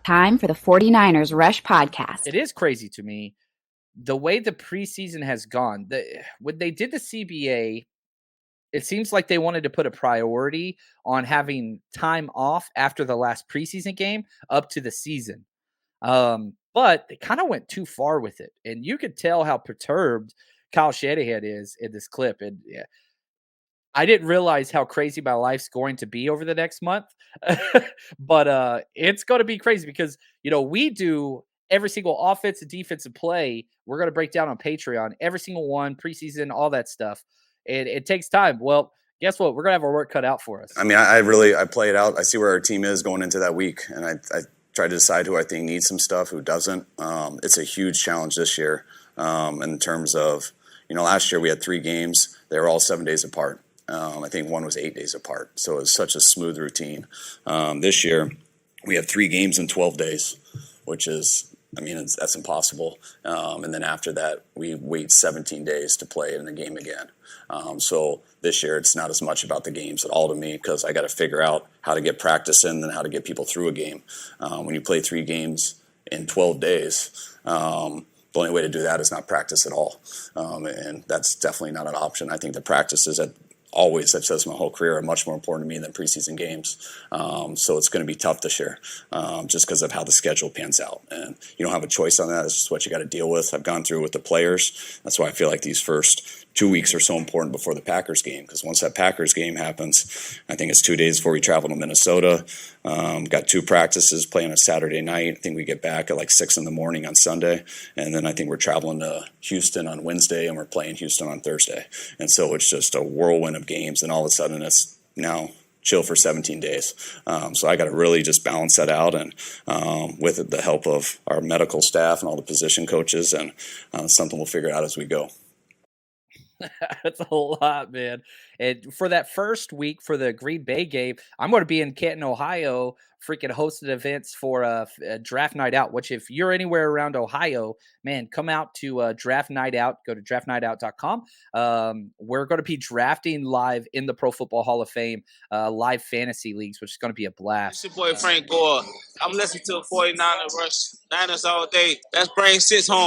Time for the 49ers Rush podcast. It is crazy to me the way the preseason has gone. When they did the CBA, it seems like they wanted to put a priority on having time off after the last preseason game up to the season. But they kind of went too far with it. And you could tell how perturbed Kyle Shanahan is in this clip. And yeah, I didn't realize how crazy my life's going to be over the next month. But it's going to be crazy because, we do every single offensive, defensive play. We're going to break down on Patreon, every single one, preseason, all that stuff. And it takes time. Well, guess what? We're going to have our work cut out for us. I mean, I play it out. I see where our team is going into that week, and I try to decide who I think needs some stuff, who doesn't. It's a huge challenge this year in terms of, last year we had 3 games. They were all 7 days apart. I think one was 8 days apart. So it was such a smooth routine. This year we have 3 games in 12 days, which is, that's impossible. And then after that, we wait 17 days to play in the game again. So this year, it's not as much about the games at all to me because I got to figure out how to get practice in and how to get people through a game. When you play 3 games in 12 days, the only way to do that is not practice at all. And that's definitely not an option. I think the practices always, I've said this my whole career, are much more important to me than preseason games. So it's going to be tough this year just because of how the schedule pans out. And you don't have a choice on that. It's just what you got to deal with. I've gone through with the players. That's why I feel like these first 2 weeks are so important before the Packers game, because once that Packers game happens, I think it's 2 days before we travel to Minnesota. Got 2 practices, playing a Saturday night. I think we get back at like 6 a.m. on Sunday. And then I think we're traveling to Houston on Wednesday, and we're playing Houston on Thursday. And so it's just a whirlwind of games, and all of a sudden it's now chill for 17 days. So I got to really just balance that out, and with the help of our medical staff and all the position coaches, and something we'll figure out as we go. That's a lot, man. And for that first week for the Green Bay game, I'm going to be in Canton, Ohio, freaking hosting events for a draft night out, which if you're anywhere around Ohio, man, come out to draft night out. Go to draftnightout.com. We're going to be drafting live in the Pro Football Hall of Fame live fantasy leagues, which is going to be a blast. It's your boy Frank Gore. I'm listening to 49ers Rush, Niners all day. Let's bring 6 home.